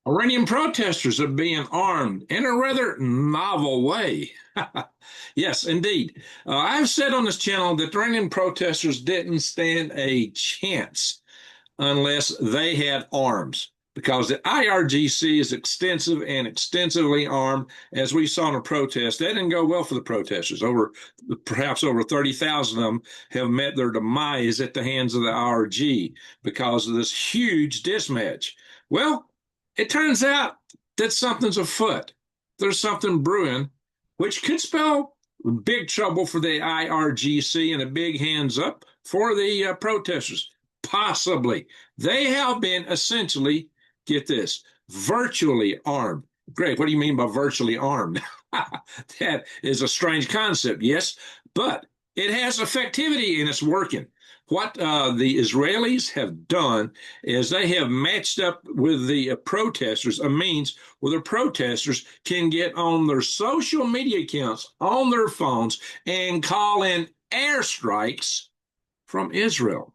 Iranian protesters are being armed in a rather novel way. Yes, indeed. I've said on this channel that the Iranian protesters didn't stand a chance unless they had arms, because the IRGC is extensive and extensively armed, as we saw in a protest. That didn't go well for the protesters. Perhaps over 30,000 of them have met their demise at the hands of the IRG because of this huge mismatch. Well, it turns out that something's afoot. There's something brewing, which could spell big trouble for the IRGC and a big hands up for the protesters. Possibly. They have been essentially, get this, virtually armed. Greg, what do you mean by virtually armed? That is a strange concept, yes, but it has effectivity and it's working. What the Israelis have done is they have matched up with the protesters a means where the protesters can get on their social media accounts, on their phones, and call in airstrikes from Israel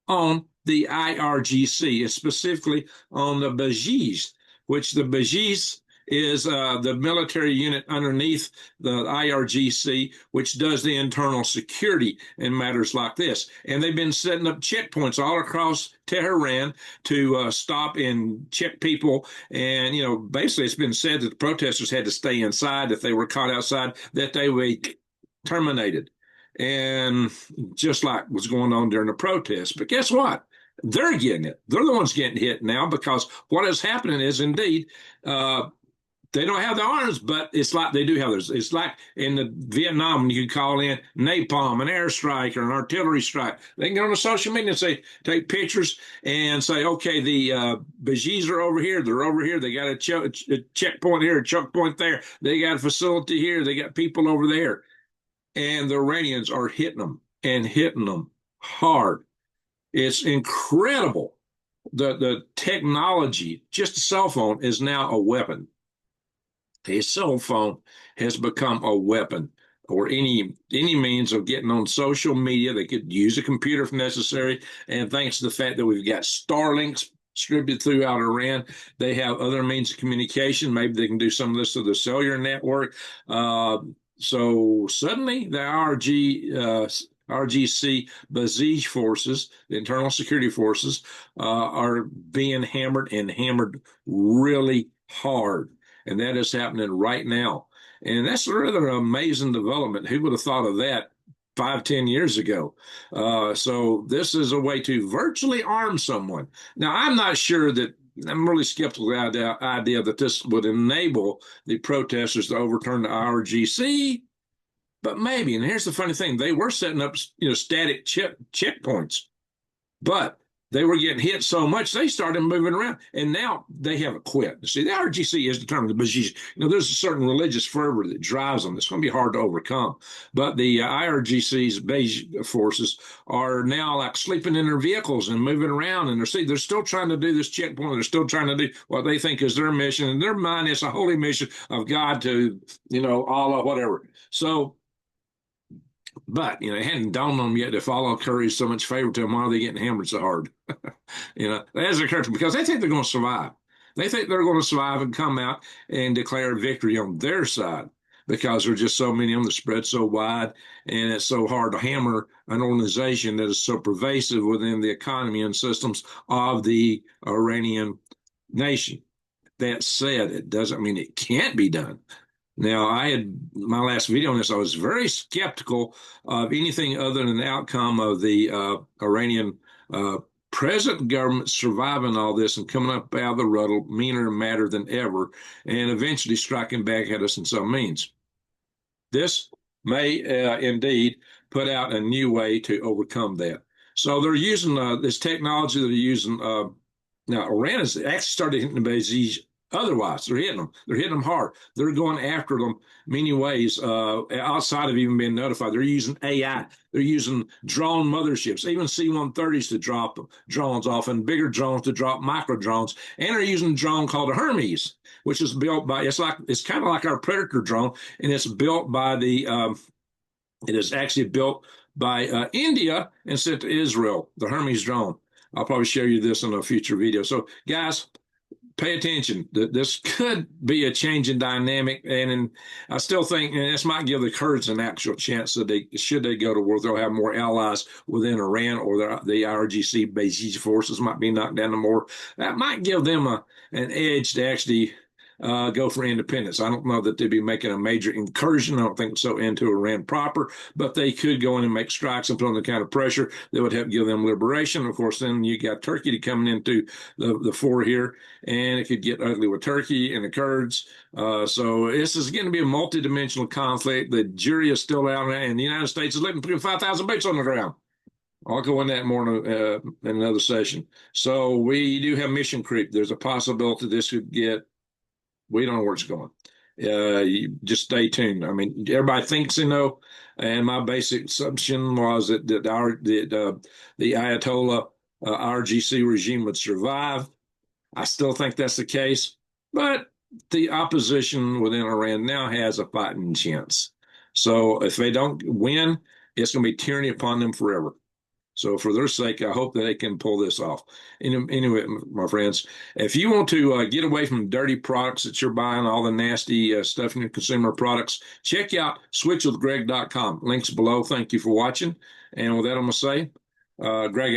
on the IRGC, specifically on the Bajis, which the Bajis is the military unit underneath the IRGC, which does the internal security in matters like this. And they've been setting up checkpoints all across Tehran to stop and check people. And, you know, basically it's been said that the protesters had to stay inside. If they were caught outside, that they would be terminated. And just like what's going on during the protests. But guess what? They're getting it. They're the ones getting hit now, because what is happening is indeed they don't have the arms, but it's like they do have theirs. It's like in the Vietnam, when you could call in napalm, an airstrike, or an artillery strike. They can go on the social media and say, take pictures and say, okay, the Bajis are over here. They're over here. They got a checkpoint here, a choke point there. They got a facility here. They got people over there. And the Iranians are hitting them hard. It's incredible. The technology, just a cell phone, is now a weapon. A cell phone has become a weapon, or any means of getting on social media. They could use a computer if necessary. And thanks to the fact that we've got Starlinks distributed throughout Iran, they have other means of communication. Maybe they can do some of this through the cellular network. So suddenly the RGC Basij forces, the internal security forces, are being hammered, and hammered really hard. And that is happening right now. And that's a rather amazing development. Who would have thought of that 5, 10 years ago? So this is a way to virtually arm someone. Now, I'm not sure that I'm really skeptical of the idea that this would enable the protesters to overturn the IRGC, but maybe. And here's the funny thing: they were setting up, static checkpoints, but they were getting hit so much they started moving around, and now they haven't quit. See, the IRGC is determined. The Bajis, there's a certain religious fervor that drives them. It's going to be hard to overcome. But the IRGC's Beige forces are now like sleeping in their vehicles and moving around, and they're still trying to do this checkpoint. They're still trying to do what they think is their mission. In their mind, it's a holy mission of God to, Allah, whatever. So, but, it hadn't dawned on them yet, if Allah curries so much favor to them, why are they getting hammered so hard? That hasn't occurred to them, because they think they're going to survive. They think they're going to survive and come out and declare victory on their side, because there are just so many of them that spread so wide, and it's so hard to hammer an organization that is so pervasive within the economy and systems of the Iranian nation. That said, it doesn't mean it can't be done. Now, I had my last video on this. I was very skeptical of anything other than the outcome of the Iranian present government surviving all this and coming up out of the rut meaner and madder than ever, and eventually striking back at us in some means. This may indeed put out a new way to overcome that. So they're using this technology that they're using. Now, Iran has actually started hitting the Basij. Otherwise, they're hitting them. They're hitting them hard. They're going after them many ways outside of even being notified. They're using AI. They're using drone motherships, even C-130s to drop drones off, and bigger drones to drop micro drones. And they're using a drone called a Hermes, which is built by, it's kind of like our Predator drone, and it's built by it is actually built by India and sent to Israel, the Hermes drone. I'll probably share you this in a future video. So, guys, pay attention. This could be a change in dynamic, and I still think this might give the Kurds an actual chance that should they go to war, they'll have more allies within Iran, or the IRGC Basij forces might be knocked down more. That might give them an edge to actually go for independence. I don't know that they'd be making a major incursion. I don't think so into Iran proper, but they could go in and make strikes and put on the kind of pressure that would help give them liberation. Of course, then you got Turkey coming into the fore here, and it could get ugly with Turkey and the Kurds. So this is going to be a multidimensional conflict. The jury is still out, and the United States is letting 5,000 boots on the ground. I'll go into that more in another session. So we do have mission creep. There's a possibility this could get. We don't know where it's going. You just stay tuned. I mean, everybody thinks they know, and my basic assumption was that the Ayatollah RGC regime would survive. I still think that's the case, but the opposition within Iran now has a fighting chance. So if they don't win, it's going to be tyranny upon them forever. So for their sake, I hope that they can pull this off. Anyway, my friends, if you want to get away from dirty products that you're buying, all the nasty stuff in your consumer products, check out switchwithgreg.com. Links below. Thank you for watching. And with that, I'm going to say, Greg